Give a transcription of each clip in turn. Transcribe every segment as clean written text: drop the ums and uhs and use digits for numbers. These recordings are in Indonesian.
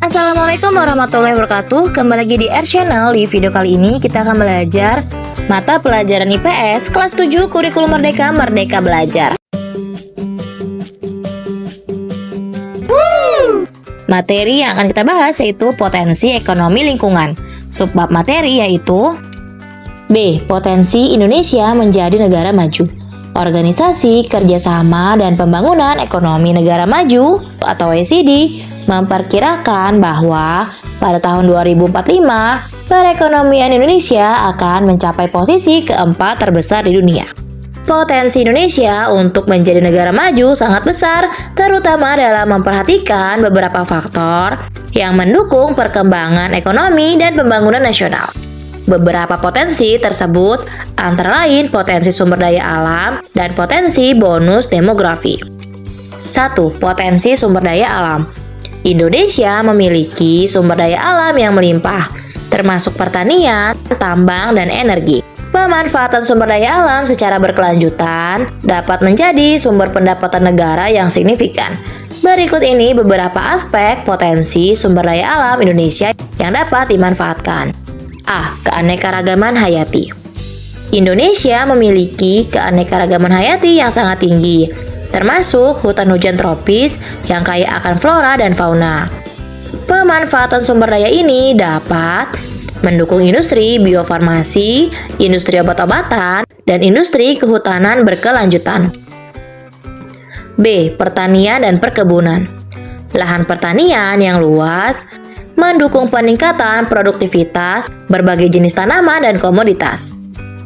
Assalamualaikum warahmatullahi wabarakatuh. Kembali lagi di R Channel. Di video kali ini kita akan belajar mata pelajaran IPS kelas 7 Kurikulum Merdeka Merdeka Belajar. Materi yang akan kita bahas yaitu potensi ekonomi lingkungan. Subbab materi yaitu B. Potensi Indonesia menjadi negara maju. Organisasi Kerjasama dan Pembangunan Ekonomi Negara Maju atau OECD memperkirakan bahwa pada tahun 2045 perekonomian Indonesia akan mencapai posisi keempat terbesar di dunia. Potensi Indonesia untuk menjadi negara maju sangat besar, terutama dalam memperhatikan beberapa faktor yang mendukung perkembangan ekonomi dan pembangunan nasional. Beberapa potensi tersebut antara lain potensi sumber daya alam dan potensi bonus demografi. 1. Potensi sumber daya alam. Indonesia memiliki sumber daya alam yang melimpah, termasuk pertanian, tambang, dan energi. Pemanfaatan sumber daya alam secara berkelanjutan dapat menjadi sumber pendapatan negara yang signifikan. Berikut ini beberapa aspek potensi sumber daya alam Indonesia yang dapat dimanfaatkan. A. Keanekaragaman hayati. Indonesia memiliki keanekaragaman hayati yang sangat tinggi, termasuk hutan hujan tropis yang kaya akan flora dan fauna. Pemanfaatan sumber daya ini dapat mendukung industri biofarmasi, industri obat-obatan, dan industri kehutanan berkelanjutan. B. Pertanian dan perkebunan. Lahan pertanian yang luas mendukung peningkatan produktivitas berbagai jenis tanaman dan komoditas.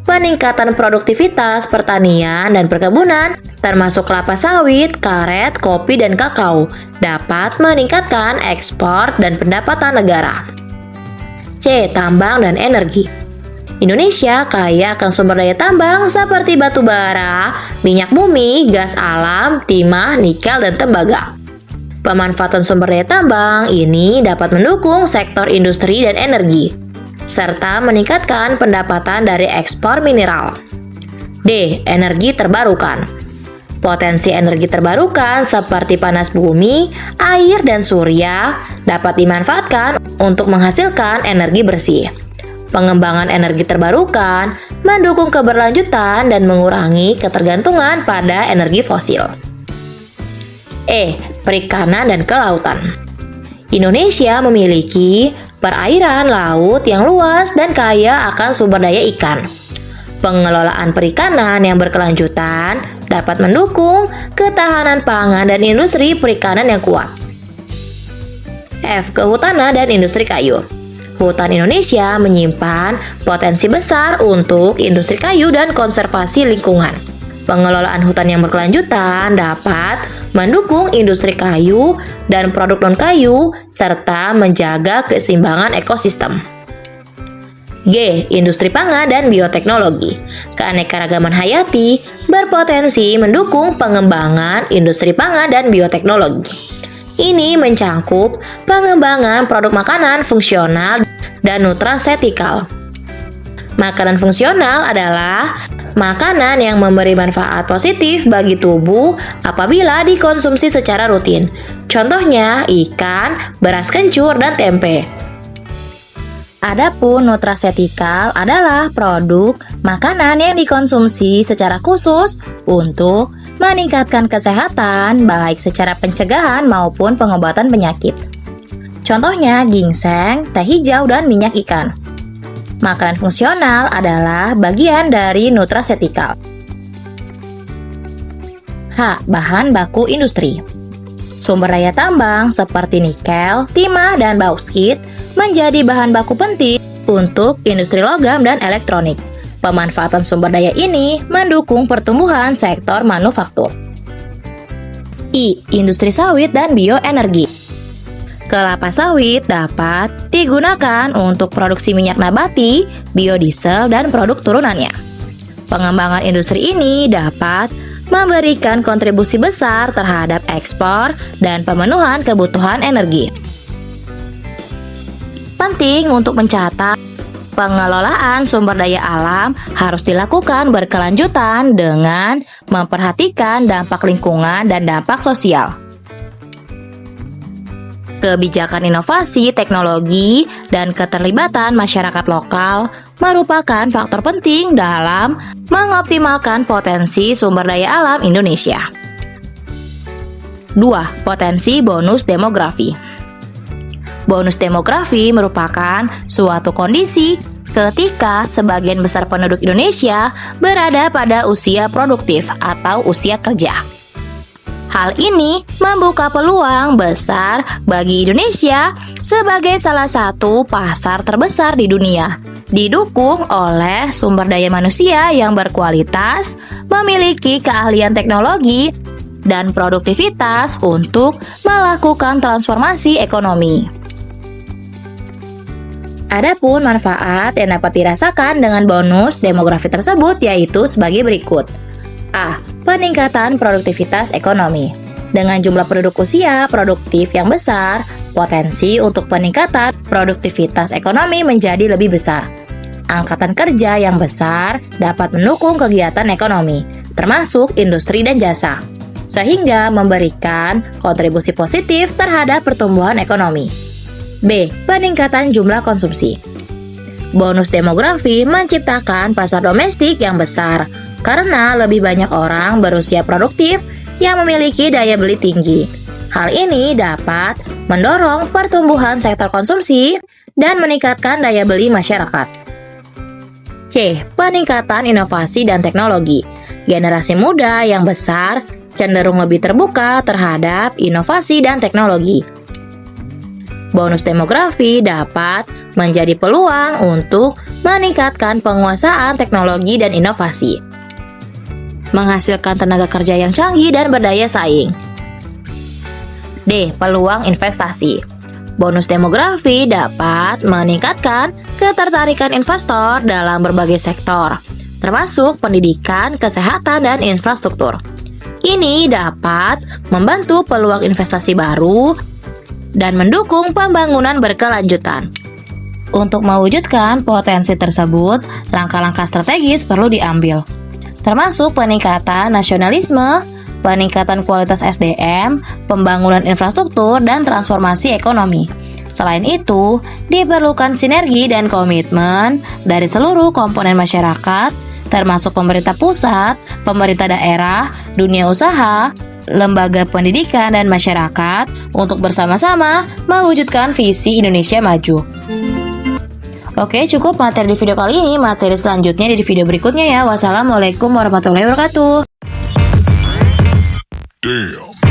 Peningkatan produktivitas pertanian dan perkebunan, termasuk kelapa sawit, karet, kopi, dan kakao, dapat meningkatkan ekspor dan pendapatan negara. C. Tambang dan energi. Indonesia kaya akan sumber daya tambang seperti batu bara, minyak bumi, gas alam, timah, nikel, dan tembaga. Pemanfaatan sumber daya tambang ini dapat mendukung sektor industri dan energi, serta meningkatkan pendapatan dari ekspor mineral. D. Energi terbarukan. Potensi energi terbarukan seperti panas bumi, air, dan surya dapat dimanfaatkan untuk menghasilkan energi bersih. Pengembangan energi terbarukan mendukung keberlanjutan dan mengurangi ketergantungan pada energi fosil. E. Perikanan dan kelautan. Indonesia memiliki perairan laut yang luas dan kaya akan sumber daya ikan. Pengelolaan perikanan yang berkelanjutan dapat mendukung ketahanan pangan dan industri perikanan yang kuat. F. Kehutanan dan industri kayu. Hutan Indonesia menyimpan potensi besar untuk industri kayu dan konservasi lingkungan. Pengelolaan hutan yang berkelanjutan dapat mendukung industri kayu dan produk non-kayu serta menjaga keseimbangan ekosistem. G. Industri pangan dan bioteknologi. Keanekaragaman hayati berpotensi mendukung pengembangan industri pangan dan bioteknologi. Ini mencangkup pengembangan produk makanan fungsional dan nutrasetikal. Makanan fungsional adalah makanan yang memberi manfaat positif bagi tubuh apabila dikonsumsi secara rutin. Contohnya ikan, beras kencur, dan tempe. Adapun nutrasetikal adalah produk makanan yang dikonsumsi secara khusus untuk meningkatkan kesehatan baik secara pencegahan maupun pengobatan penyakit. Contohnya ginseng, teh hijau, dan minyak ikan. Makanan fungsional adalah bagian dari nutrasetikal. H. Bahan baku industri. Sumber daya tambang seperti nikel, timah, dan bauksit menjadi bahan baku penting untuk industri logam dan elektronik. Pemanfaatan sumber daya ini mendukung pertumbuhan sektor manufaktur. I. Industri sawit dan bioenergi. Kelapa sawit dapat digunakan untuk produksi minyak nabati, biodiesel, dan produk turunannya. Pengembangan industri ini dapat memberikan kontribusi besar terhadap ekspor dan pemenuhan kebutuhan energi. Penting untuk mencatat, pengelolaan sumber daya alam harus dilakukan berkelanjutan dengan memperhatikan dampak lingkungan dan dampak sosial. Kebijakan inovasi, teknologi, dan keterlibatan masyarakat lokal merupakan faktor penting dalam mengoptimalkan potensi sumber daya alam Indonesia. 2. Potensi bonus demografi. Bonus demografi merupakan suatu kondisi ketika sebagian besar penduduk Indonesia berada pada usia produktif atau usia kerja. Hal ini membuka peluang besar bagi Indonesia sebagai salah satu pasar terbesar di dunia, didukung oleh sumber daya manusia yang berkualitas, memiliki keahlian teknologi, dan produktivitas untuk melakukan transformasi ekonomi. Adapun manfaat yang dapat dirasakan dengan bonus demografi tersebut yaitu sebagai berikut. A. Peningkatan produktivitas ekonomi. Dengan jumlah penduduk usia produktif yang besar, potensi untuk peningkatan produktivitas ekonomi menjadi lebih besar. Angkatan kerja yang besar dapat mendukung kegiatan ekonomi, termasuk industri dan jasa, sehingga memberikan kontribusi positif terhadap pertumbuhan ekonomi. B. Peningkatan jumlah konsumsi. Bonus demografi menciptakan pasar domestik yang besar, karena lebih banyak orang berusia produktif yang memiliki daya beli tinggi. Hal ini dapat mendorong pertumbuhan sektor konsumsi dan meningkatkan daya beli masyarakat. C. Peningkatan inovasi dan teknologi. Generasi muda yang besar cenderung lebih terbuka terhadap inovasi dan teknologi. Bonus demografi dapat menjadi peluang untuk meningkatkan penguasaan teknologi dan inovasi, menghasilkan tenaga kerja yang canggih dan berdaya saing. D. Peluang investasi. Bonus demografi dapat meningkatkan ketertarikan investor dalam berbagai sektor, termasuk pendidikan, kesehatan, dan infrastruktur. Ini dapat membantu peluang investasi baru dan mendukung pembangunan berkelanjutan. Untuk mewujudkan potensi tersebut, langkah-langkah strategis perlu diambil, termasuk peningkatan nasionalisme, peningkatan kualitas SDM, pembangunan infrastruktur, dan transformasi ekonomi. Selain itu, diperlukan sinergi dan komitmen dari seluruh komponen masyarakat, termasuk pemerintah pusat, pemerintah daerah, dunia usaha, lembaga pendidikan, dan masyarakat untuk bersama-sama mewujudkan visi Indonesia maju. Oke, cukup materi di video kali ini. Materi selanjutnya di video berikutnya ya. Wassalamualaikum warahmatullahi wabarakatuh. Damn.